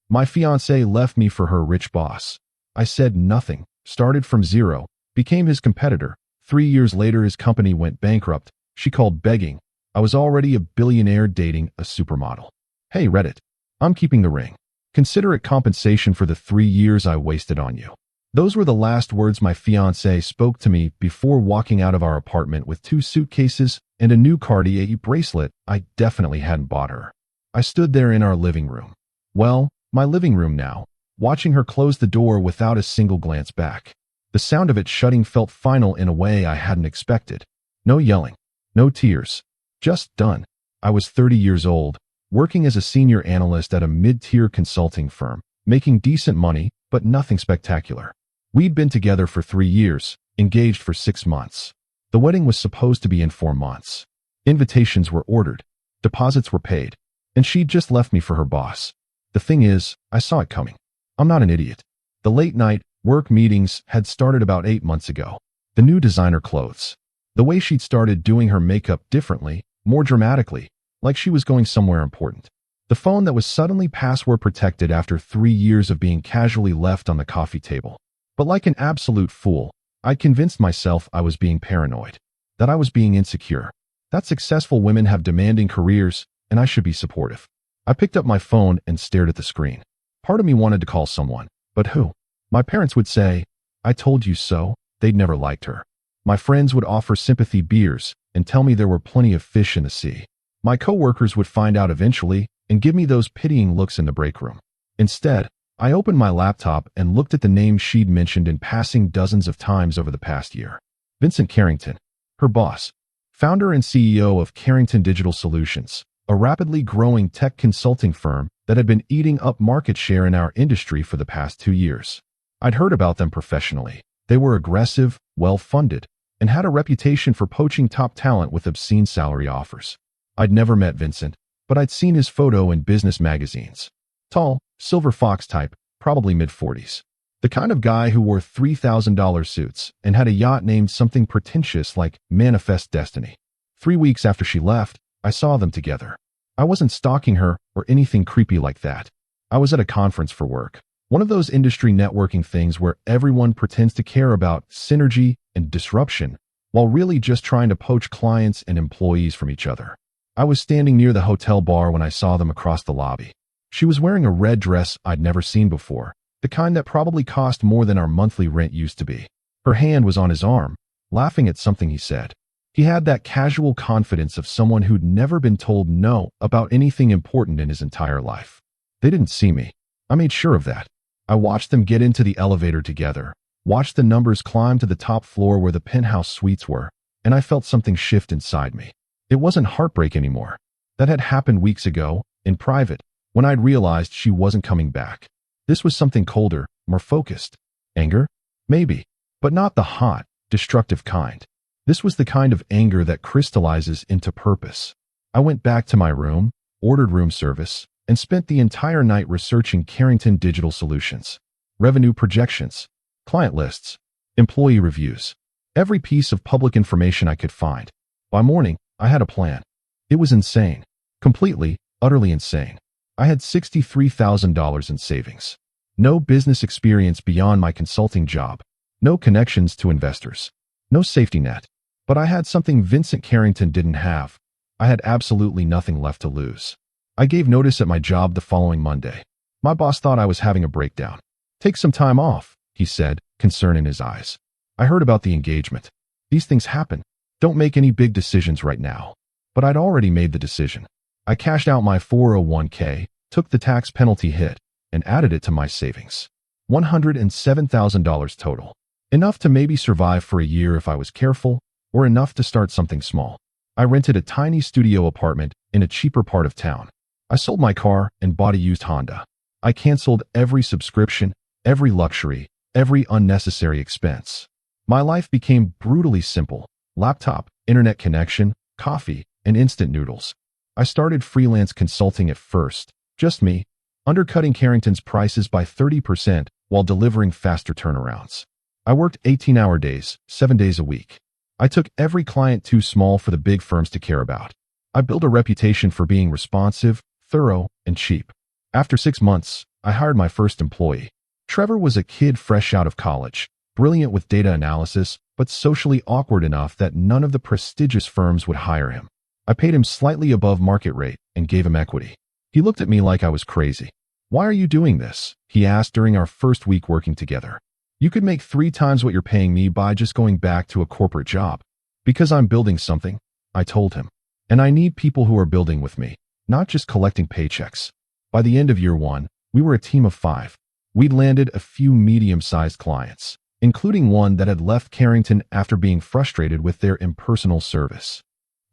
My fiancé left me for her rich boss. I said nothing, started from zero, became his competitor. 3 years later, his company went bankrupt. She called begging. I was already a billionaire dating a supermodel. Hey Reddit, I'm keeping the ring. Consider it compensation for the 3 years I wasted on you. Those were the last words my fiancé spoke to me before walking out of our apartment with 2 suitcases and a new Cartier bracelet I definitely hadn't bought her. I stood there in our living room. Well, my living room now, watching her close the door without a single glance back. The sound of it shutting felt final in a way I hadn't expected. No yelling, no tears, just done. I was 30 years old, working as a senior analyst at a mid-tier consulting firm, making decent money, but nothing spectacular. We'd been together for 3 years, engaged for 6 months. The wedding was supposed to be in 4 months. Invitations were ordered, deposits were paid, and she'd just left me for her boss. The thing is, I saw it coming. I'm not an idiot. The late-night work meetings had started about 8 months ago. The new designer clothes. The way she'd started doing her makeup differently, more dramatically, like she was going somewhere important. The phone that was suddenly password protected after 3 years of being casually left on the coffee table. But like an absolute fool, I convinced myself I was being paranoid, that I was being insecure, that successful women have demanding careers, and I should be supportive. I picked up my phone and stared at the screen. Part of me wanted to call someone, but who? My parents would say, "I told you so." They'd never liked her. My friends would offer sympathy beers and tell me there were plenty of fish in the sea. My coworkers would find out eventually and give me those pitying looks in the break room. Instead, I opened my laptop and looked at the name she'd mentioned in passing dozens of times over the past year. Vincent Carrington, her boss, founder and CEO of Carrington Digital Solutions, a rapidly growing tech consulting firm that had been eating up market share in our industry for the past 2 years. I'd heard about them professionally. They were aggressive, well-funded, and had a reputation for poaching top talent with obscene salary offers. I'd never met Vincent, but I'd seen his photo in business magazines. Tall, silver fox type, probably mid-40s. The kind of guy who wore $3,000 suits and had a yacht named something pretentious like Manifest Destiny. 3 weeks after she left, I saw them together. I wasn't stalking her or anything creepy like that. I was at a conference for work. One of those industry networking things where everyone pretends to care about synergy and disruption, while really just trying to poach clients and employees from each other. I was standing near the hotel bar when I saw them across the lobby. She was wearing a red dress I'd never seen before, the kind that probably cost more than our monthly rent used to be. Her hand was on his arm, laughing at something he said. He had that casual confidence of someone who'd never been told no about anything important in his entire life. They didn't see me. I made sure of that. I watched them get into the elevator together, watched the numbers climb to the top floor where the penthouse suites were, and I felt something shift inside me. It wasn't heartbreak anymore. That had happened weeks ago, in private, when I'd realized she wasn't coming back. This was something colder, more focused. Anger? Maybe, but not the hot, destructive kind. This was the kind of anger that crystallizes into purpose. I went back to my room, ordered room service, and spent the entire night researching Carrington Digital Solutions. Revenue projections, client lists, employee reviews, every piece of public information I could find. By morning, I had a plan. It was insane. Completely, utterly insane. I had $63,000 in savings. No business experience beyond my consulting job. No connections to investors. No safety net. But I had something Vincent Carrington didn't have. I had absolutely nothing left to lose. I gave notice at my job the following Monday. My boss thought I was having a breakdown. "Take some time off," he said, concern in his eyes. I heard about the engagement. These things happen. Don't make any big decisions right now. But I'd already made the decision. I cashed out my 401k, took the tax penalty hit, and added it to my savings. $107,000 total. Enough to maybe survive for a year if I was careful, or enough to start something small. I rented a tiny studio apartment in a cheaper part of town. I sold my car and bought a used Honda. I canceled every subscription, every luxury, every unnecessary expense. My life became brutally simple. Laptop, internet connection, coffee, and instant noodles. I started freelance consulting at first, just me, undercutting Carrington's prices by 30% while delivering faster turnarounds. I worked 18-hour days, 7 days a week. I took every client too small for the big firms to care about. I built a reputation for being responsive, thorough, and cheap. After 6 months, I hired my first employee. Trevor was a kid fresh out of college, brilliant with data analysis, but socially awkward enough that none of the prestigious firms would hire him. I paid him slightly above market rate and gave him equity. He looked at me like I was crazy. "Why are you doing this?" he asked during our first week working together. "You could make 3 times what you're paying me by just going back to a corporate job." "Because I'm building something," I told him. "And I need people who are building with me, not just collecting paychecks." By the end of year 1, we were a team of 5. We'd landed a few medium-sized clients, including one that had left Carrington after being frustrated with their impersonal service.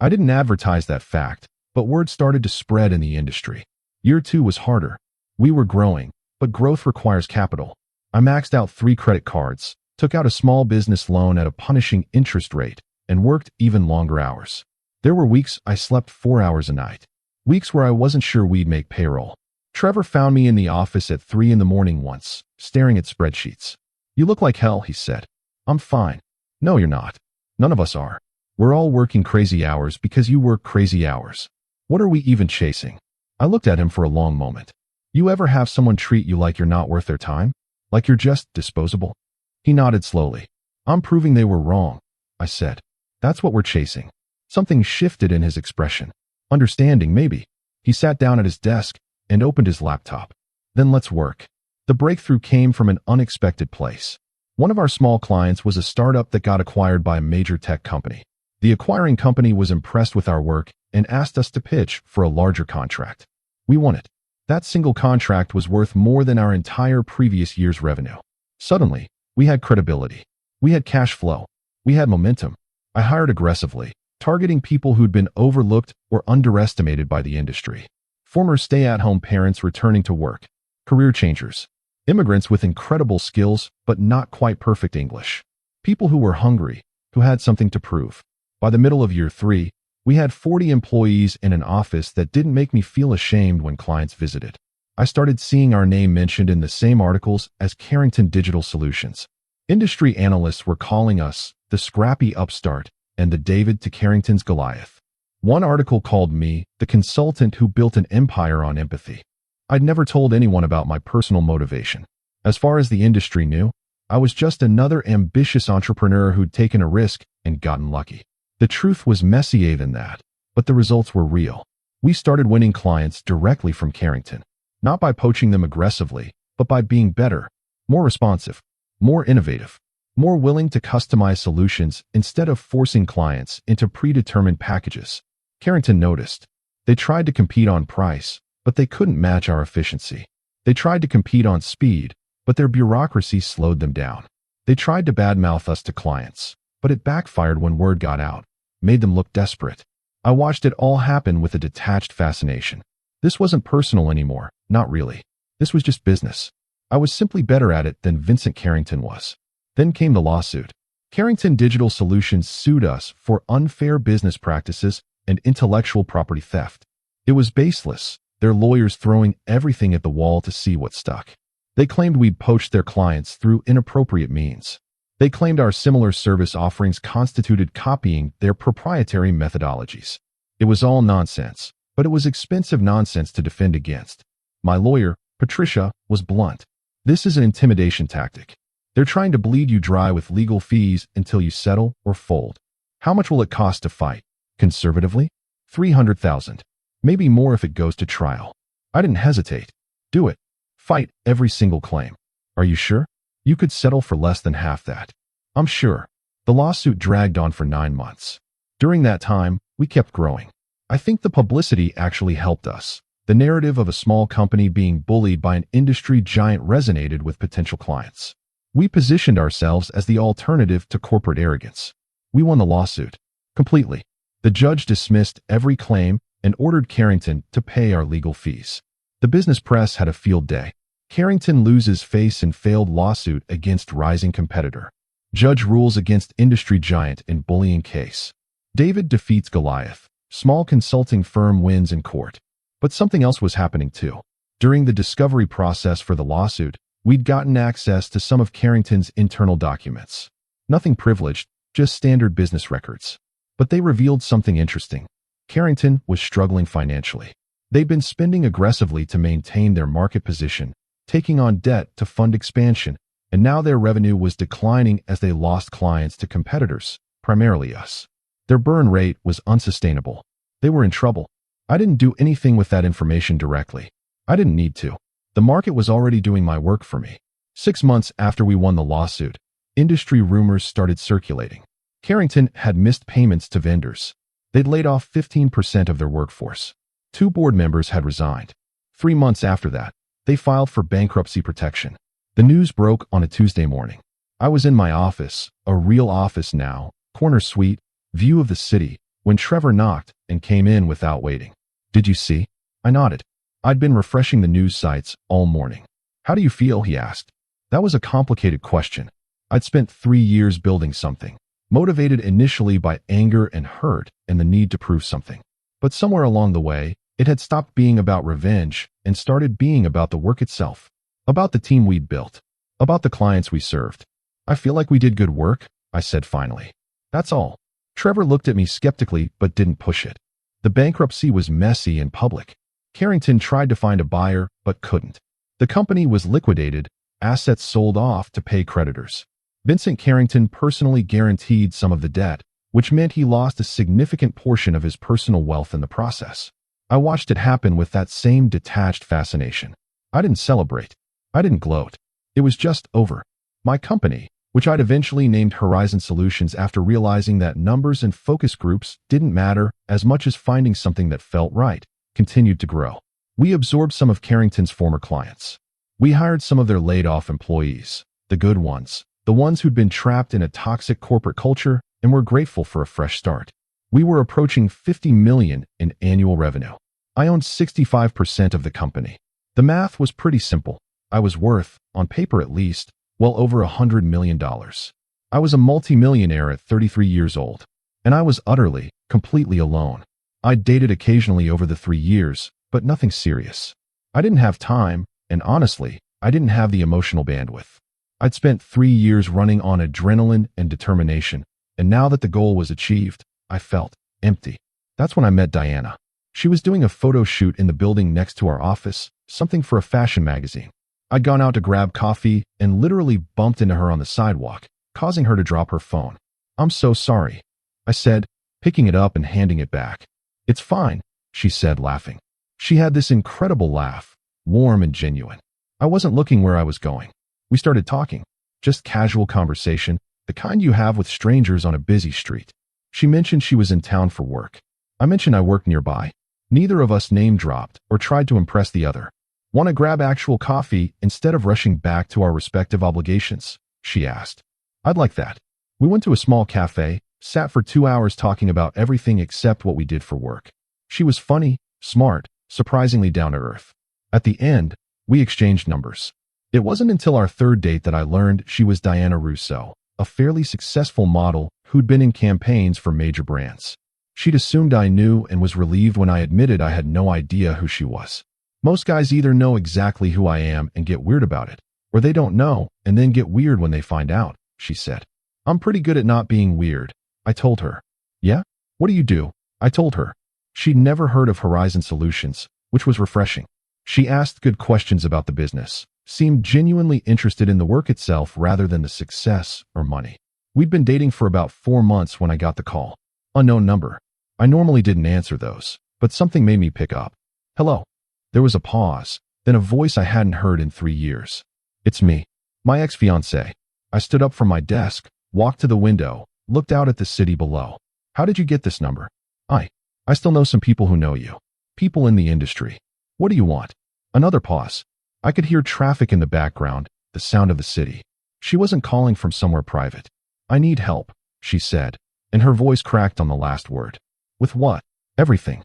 I didn't advertise that fact, but word started to spread in the industry. Year 2 was harder. We were growing, but growth requires capital. I maxed out 3 credit cards, took out a small business loan at a punishing interest rate, and worked even longer hours. There were weeks I slept 4 hours a night. Weeks where I wasn't sure we'd make payroll. Trevor found me in the office at 3 in the morning once, staring at spreadsheets. "You look like hell," he said. "I'm fine." "No, you're not. None of us are. We're all working crazy hours because you work crazy hours. What are we even chasing?" I looked at him for a long moment. "You ever have someone treat you like you're not worth their time? Like you're just disposable?" He nodded slowly. "I'm proving they were wrong," I said. "That's what we're chasing." Something shifted in his expression. Understanding, maybe. He sat down at his desk and opened his laptop. "Then let's work." The breakthrough came from an unexpected place. One of our small clients was a startup that got acquired by a major tech company. The acquiring company was impressed with our work and asked us to pitch for a larger contract. We won it. That single contract was worth more than our entire previous year's revenue. Suddenly, we had credibility. We had cash flow. We had momentum. I hired aggressively, targeting people who'd been overlooked or underestimated by the industry. Former stay-at-home parents returning to work. Career changers. Immigrants with incredible skills but not quite perfect English. People who were hungry, who had something to prove. By the middle of year 3, we had 40 employees in an office that didn't make me feel ashamed when clients visited. I started seeing our name mentioned in the same articles as Carrington Digital Solutions. Industry analysts were calling us the scrappy upstart and the David to Carrington's Goliath. One article called me the consultant who built an empire on empathy. I'd never told anyone about my personal motivation. As far as the industry knew, I was just another ambitious entrepreneur who'd taken a risk and gotten lucky. The truth was messier than that, but the results were real. We started winning clients directly from Carrington, not by poaching them aggressively, but by being better, more responsive, more innovative, more willing to customize solutions instead of forcing clients into predetermined packages. Carrington noticed. They tried to compete on price, but they couldn't match our efficiency. They tried to compete on speed, but their bureaucracy slowed them down. They tried to badmouth us to clients, but it backfired when word got out, made them look desperate. I watched it all happen with a detached fascination. This wasn't personal anymore, not really. This was just business. I was simply better at it than Vincent Carrington was. Then came the lawsuit. Carrington Digital Solutions sued us for unfair business practices and intellectual property theft. It was baseless, their lawyers throwing everything at the wall to see what stuck. They claimed we'd poached their clients through inappropriate means. They claimed our similar service offerings constituted copying their proprietary methodologies. It was all nonsense, but it was expensive nonsense to defend against. My lawyer, Patricia, was blunt. "This is an intimidation tactic. They're trying to bleed you dry with legal fees until you settle or fold. How much will it cost to fight? Conservatively? $300,000. Maybe more if it goes to trial." I didn't hesitate. "Do it. Fight every single claim." "Are you sure? You could settle for less than half that." "I'm sure." The lawsuit dragged on for 9 months. During that time, we kept growing. I think the publicity actually helped us. The narrative of a small company being bullied by an industry giant resonated with potential clients. We positioned ourselves as the alternative to corporate arrogance. We won the lawsuit. Completely. The judge dismissed every claim and ordered Carrington to pay our legal fees. The business press had a field day. Carrington loses face in failed lawsuit against rising competitor. Judge rules against industry giant in bullying case. David defeats Goliath. Small consulting firm wins in court. But something else was happening too. During the discovery process for the lawsuit, we'd gotten access to some of Carrington's internal documents. Nothing privileged, just standard business records. But they revealed something interesting. Carrington was struggling financially. They'd been spending aggressively to maintain their market position, taking on debt to fund expansion, and now their revenue was declining as they lost clients to competitors, primarily us. Their burn rate was unsustainable. They were in trouble. I didn't do anything with that information directly. I didn't need to. The market was already doing my work for me. 6 months after we won the lawsuit, industry rumors started circulating. Carrington had missed payments to vendors. They'd laid off 15% of their workforce. 2 board members had resigned. 3 months after that, they filed for bankruptcy protection. The news broke on a Tuesday morning. I was in my office, a real office now, corner suite, view of the city, when Trevor knocked and came in without waiting. "Did you see?" I nodded. I'd been refreshing the news sites all morning. "How do you feel?" he asked. That was a complicated question. I'd spent 3 years building something, motivated initially by anger and hurt and the need to prove something. But somewhere along the way, it had stopped being about revenge and started being about the work itself, about the team we'd built, about the clients we served. "I feel like we did good work," I said finally. "That's all." Trevor looked at me skeptically but didn't push it. The bankruptcy was messy and public. Carrington tried to find a buyer but couldn't. The company was liquidated, assets sold off to pay creditors. Vincent Carrington personally guaranteed some of the debt, which meant he lost a significant portion of his personal wealth in the process. I watched it happen with that same detached fascination. I didn't celebrate. I didn't gloat. It was just over. My company, which I'd eventually named Horizon Solutions after realizing that numbers and focus groups didn't matter as much as finding something that felt right, continued to grow. We absorbed some of Carrington's former clients. We hired some of their laid-off employees, the good ones, the ones who'd been trapped in a toxic corporate culture and were grateful for a fresh start. We were approaching $50 million in annual revenue. I owned 65% of the company. The math was pretty simple. I was worth, on paper at least, well over $100 million. I was a multimillionaire at 33 years old, and I was utterly, completely alone. I'd dated occasionally over the 3 years, but nothing serious. I didn't have time, and honestly, I didn't have the emotional bandwidth. I'd spent 3 years running on adrenaline and determination, and now that the goal was achieved, I felt empty. That's when I met Diana. She was doing a photo shoot in the building next to our office, something for a fashion magazine. I'd gone out to grab coffee and literally bumped into her on the sidewalk, causing her to drop her phone. "I'm so sorry," I said, picking it up and handing it back. "It's fine," she said, laughing. She had this incredible laugh, warm and genuine. I wasn't looking where I was going. We started talking. Just casual conversation, the kind you have with strangers on a busy street. She mentioned she was in town for work. I mentioned I worked nearby. Neither of us name-dropped or tried to impress the other. "Want to grab actual coffee instead of rushing back to our respective obligations?" she asked. "I'd like that." We went to a small cafe, sat for 2 hours talking about everything except what we did for work. She was funny, smart, surprisingly down-to-earth. At the end, we exchanged numbers. It wasn't until our 3rd date that I learned she was Diana Rousseau, a fairly successful model who'd been in campaigns for major brands. She'd assumed I knew and was relieved when I admitted I had no idea who she was. Most guys either know exactly who I am and get weird about it, or they don't know and then get weird when they find out, she said. "I'm pretty good at not being weird," I told her. "Yeah? What do you do?" I told her. She'd never heard of Horizon Solutions, which was refreshing. She asked good questions about the business, seemed genuinely interested in the work itself rather than the success or money. We'd been dating for about 4 months when I got the call. Unknown number. I normally didn't answer those, but something made me pick up. "Hello." There was a pause, then a voice I hadn't heard in 3 years. "It's me. My ex-fiancée." I stood up from my desk, walked to the window, looked out at the city below. "How did you get this number?" I still know some people who know you. People in the industry. What do you want?" Another pause. I could hear traffic in the background, the sound of the city. She wasn't calling from somewhere private. "I need help," she said, and her voice cracked on the last word. "With what?" "Everything.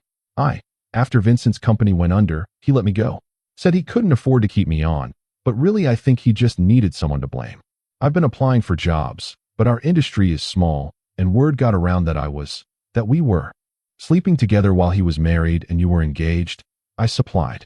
After Vincent's company went under, he let me go. Said he couldn't afford to keep me on, but really I think he just needed someone to blame. I've been applying for jobs, but our industry is small, and word got around that we were sleeping together while he was married and you were engaged. I supplied."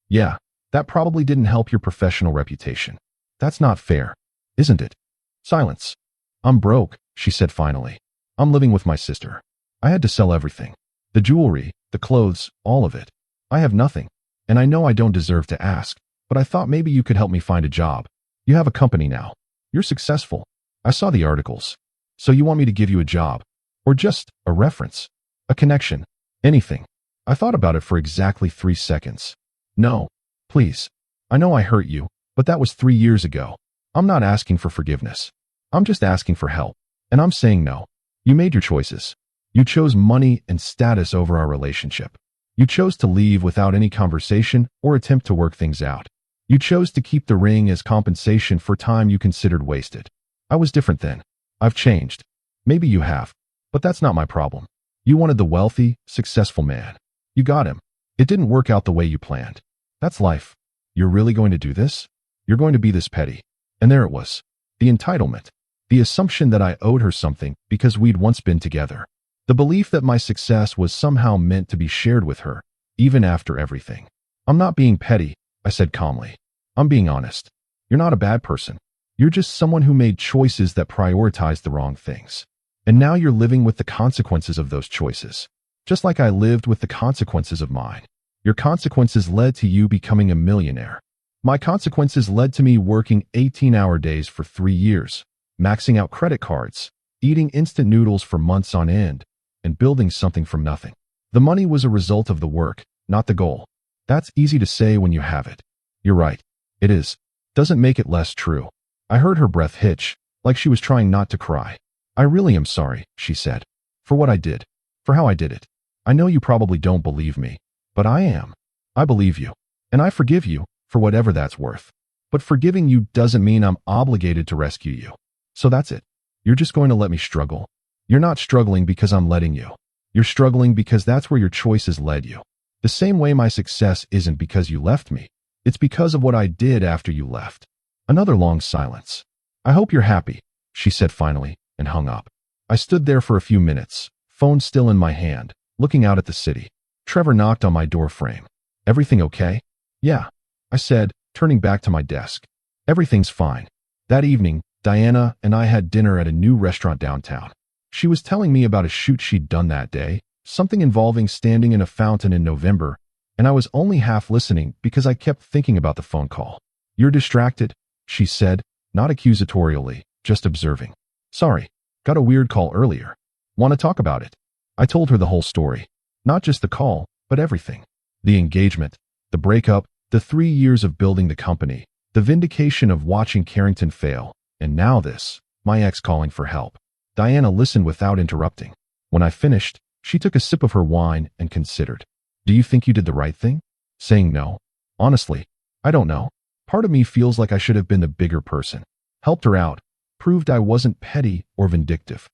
"Yeah, that probably didn't help your professional reputation." "That's not fair, isn't it?" Silence. "I'm broke," she said finally. "I'm living with my sister. I had to sell everything. The jewelry, the clothes, all of it. I have nothing, and I know I don't deserve to ask, but I thought maybe you could help me find a job. You have a company now. You're successful. I saw the articles. So you want me to give you a job? Or just a reference? A connection? Anything? I thought about it for exactly 3 seconds. No, please. I know I hurt you, but that was 3 years ago. I'm not asking for forgiveness. I'm just asking for help. And I'm saying no. You made your choices. You chose money and status over our relationship. You chose to leave without any conversation or attempt to work things out. You chose to keep the ring as compensation for time you considered wasted. I was different then. I've changed. Maybe you have, but that's not my problem. You wanted the wealthy, successful man. You got him. It didn't work out the way you planned. That's life. You're really going to do this? You're going to be this petty. And there it was. The entitlement. The assumption that I owed her something because we'd once been together. The belief that my success was somehow meant to be shared with her, even after everything. I'm not being petty, I said calmly. I'm being honest. You're not a bad person. You're just someone who made choices that prioritized the wrong things. And now you're living with the consequences of those choices. Just like I lived with the consequences of mine. Your consequences led to you becoming a millionaire. My consequences led to me working 18-hour days for 3 years, maxing out credit cards, eating instant noodles for months on end, and building something from nothing. The money was a result of the work, not the goal. That's easy to say when you have it. You're right. It is. Doesn't make it less true. I heard her breath hitch, like she was trying not to cry. I really am sorry, she said. For what I did. For how I did it. I know you probably don't believe me, but I am. I believe you. And I forgive you, for whatever that's worth. But forgiving you doesn't mean I'm obligated to rescue you. So that's it. You're just going to let me struggle. You're not struggling because I'm letting you. You're struggling because that's where your choices led you. The same way my success isn't because you left me. It's because of what I did after you left. Another long silence. I hope you're happy, she said finally, and hung up. I stood there for a few minutes, phone still in my hand, looking out at the city. Trevor knocked on my door frame. Everything okay? Yeah, I said, turning back to my desk. Everything's fine. That evening, Diana and I had dinner at a new restaurant downtown. She was telling me about a shoot she'd done that day, something involving standing in a fountain in November, and I was only half listening because I kept thinking about the phone call. You're distracted, she said, not accusatorially, just observing. Sorry, got a weird call earlier. Want to talk about it? I told her the whole story. Not just the call, but everything. The engagement, the breakup, the 3 years of building the company, the vindication of watching Carrington fail, and now this, my ex calling for help. Diana listened without interrupting. When I finished, she took a sip of her wine and considered. Do you think you did the right thing? Saying no? Honestly, I don't know. Part of me feels like I should have been the bigger person. Helped her out, proved I wasn't petty or vindictive.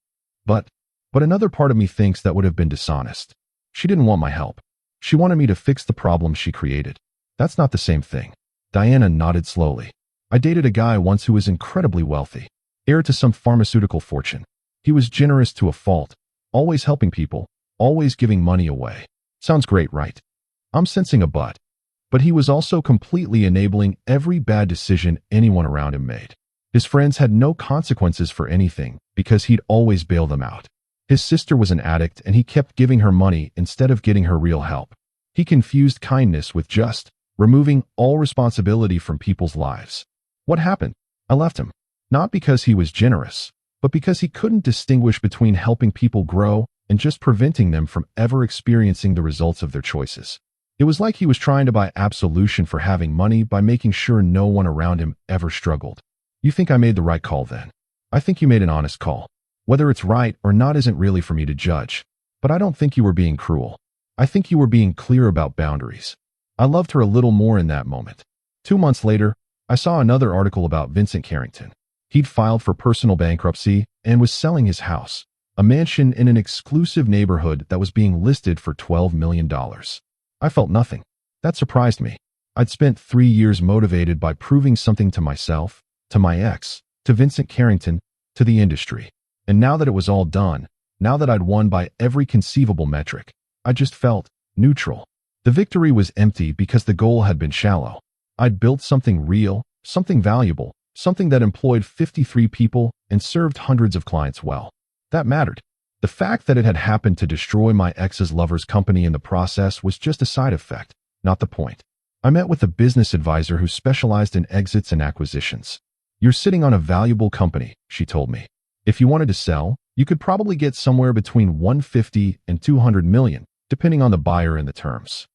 But another part of me thinks that would have been dishonest. She didn't want my help. She wanted me to fix the problem she created. That's not the same thing. Diana nodded slowly. I dated a guy once who was incredibly wealthy, heir to some pharmaceutical fortune. He was generous to a fault, always helping people, always giving money away. Sounds great, right? I'm sensing a but. But he was also completely enabling every bad decision anyone around him made. His friends had no consequences for anything because he'd always bail them out. His sister was an addict and he kept giving her money instead of getting her real help. He confused kindness with just removing all responsibility from people's lives. What happened? I left him. Not because he was generous, but because he couldn't distinguish between helping people grow and just preventing them from ever experiencing the results of their choices. It was like he was trying to buy absolution for having money by making sure no one around him ever struggled. You think I made the right call then? I think you made an honest call. Whether it's right or not isn't really for me to judge. But I don't think you were being cruel. I think you were being clear about boundaries. I loved her a little more in that moment. 2 months later, I saw another article about Vincent Carrington. He'd filed for personal bankruptcy and was selling his house, a mansion in an exclusive neighborhood that was being listed for $12 million. I felt nothing. That surprised me. I'd spent 3 years motivated by proving something to myself, to my ex, to Vincent Carrington, to the industry. And now that it was all done, now that I'd won by every conceivable metric, I just felt neutral. The victory was empty because the goal had been shallow. I'd built something real, something valuable, something that employed 53 people and served hundreds of clients well. That mattered. The fact that it had happened to destroy my ex's lover's company in the process was just a side effect, not the point. I met with a business advisor who specialized in exits and acquisitions. You're sitting on a valuable company, she told me. If you wanted to sell, you could probably get somewhere between 150 and 200 million, depending on the buyer and the terms.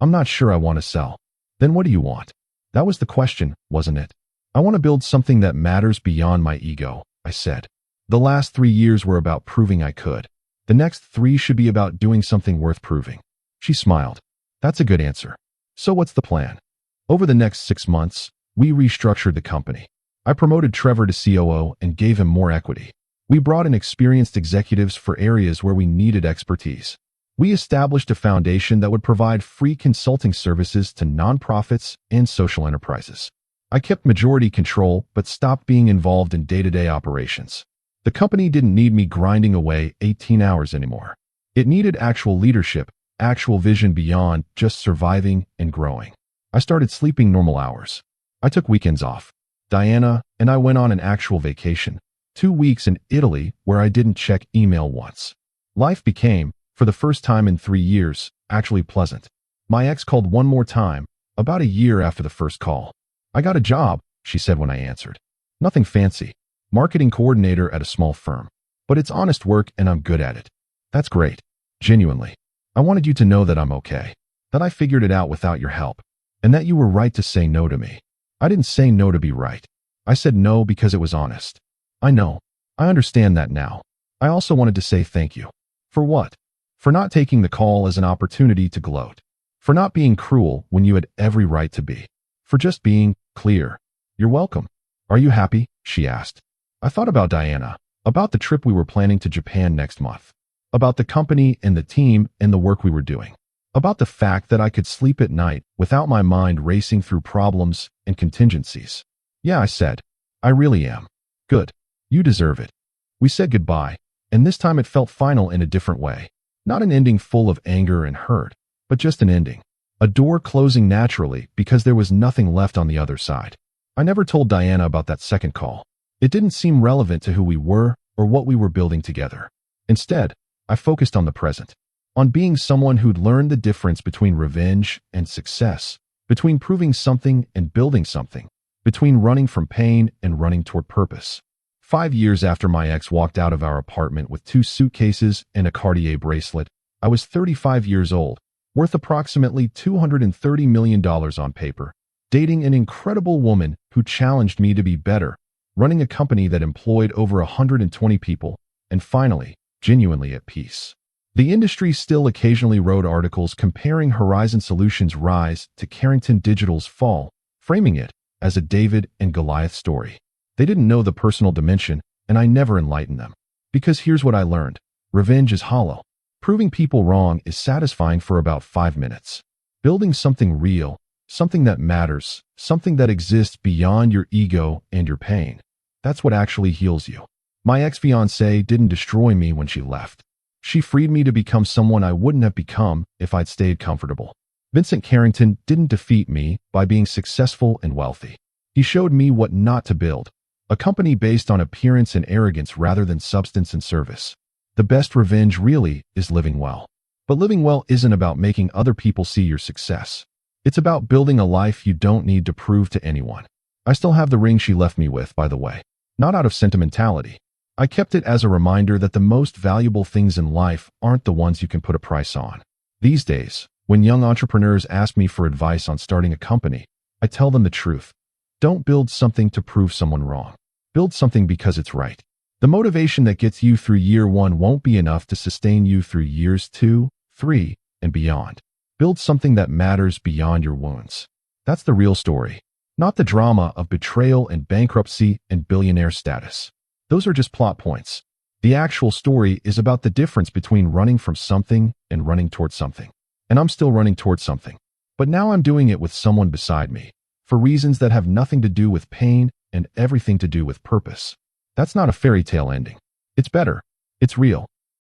I'm not sure I want to sell. Then what do you want? That was the question, wasn't it? I want to build something that matters beyond my ego, I said. The last 3 years were about proving I could. The next 3 should be about doing something worth proving. She smiled. That's a good answer. So what's the plan? Over the next 6 months, we restructured the company. I promoted Trevor to COO and gave him more equity. We brought in experienced executives for areas where we needed expertise. We established a foundation that would provide free consulting services to nonprofits and social enterprises. I kept majority control but stopped being involved in day-to-day operations. The company didn't need me grinding away 18 hours anymore. It needed actual leadership, actual vision beyond just surviving and growing. I started sleeping normal hours. I took weekends off. Diana and I went on an actual vacation, 2 weeks in Italy where I didn't check email once. Life became, for the first time in 3 years, actually pleasant. My ex called one more time, about a year after the first call. I got a job, she said when I answered. Nothing fancy. Marketing coordinator at a small firm. But it's honest work and I'm good at it. That's great. Genuinely. I wanted you to know that I'm okay. That I figured it out without your help. And that you were right to say no to me. I didn't say no to be right. I said no because it was honest. I know. I understand that now. I also wanted to say thank you. For what? For not taking the call as an opportunity to gloat. For not being cruel when you had every right to be. For just being clear. You're welcome. Are you happy? She asked. I thought about Diana, about the trip we were planning to Japan next month, about the company and the team and the work we were doing, about the fact that I could sleep at night without my mind racing through problems and contingencies. Yeah, I said. I really am. Good. You deserve it. We said goodbye, and this time it felt final in a different way. Not an ending full of anger and hurt, but just an ending. A door closing naturally because there was nothing left on the other side. I never told Diana about that second call. It didn't seem relevant to who we were or what we were building together. Instead, I focused on the present, on being someone who'd learned the difference between revenge and success, between proving something and building something, between running from pain and running toward purpose. 5 years after my ex walked out of our apartment with 2 suitcases and a Cartier bracelet, I was 35 years old, worth approximately $230 million on paper, dating an incredible woman who challenged me to be better, running a company that employed over 120 people, and finally, genuinely at peace. The industry still occasionally wrote articles comparing Horizon Solutions' rise to Carrington Digital's fall, framing it as a David and Goliath story. They didn't know the personal dimension, and I never enlightened them. Because here's what I learned. Revenge is hollow. Proving people wrong is satisfying for about 5 minutes. Building something real, something that matters, something that exists beyond your ego and your pain. That's what actually heals you. My ex-fiancée didn't destroy me when she left. She freed me to become someone I wouldn't have become if I'd stayed comfortable. Vincent Carrington didn't defeat me by being successful and wealthy. He showed me what not to build. A company based on appearance and arrogance rather than substance and service. The best revenge really is living well. But living well isn't about making other people see your success. It's about building a life you don't need to prove to anyone. I still have the ring she left me with, by the way. Not out of sentimentality. I kept it as a reminder that the most valuable things in life aren't the ones you can put a price on. These days, when young entrepreneurs ask me for advice on starting a company, I tell them the truth. Don't build something to prove someone wrong. Build something because it's right. The motivation that gets you through year 1 won't be enough to sustain you through years 2, 3, and beyond. Build something that matters beyond your wounds. That's the real story, not the drama of betrayal and bankruptcy and billionaire status. Those are just plot points. The actual story is about the difference between running from something and running towards something. And I'm still running towards something. But now I'm doing it with someone beside me, for reasons that have nothing to do with pain and everything to do with purpose. That's not a fairy tale ending. It's better. It's real.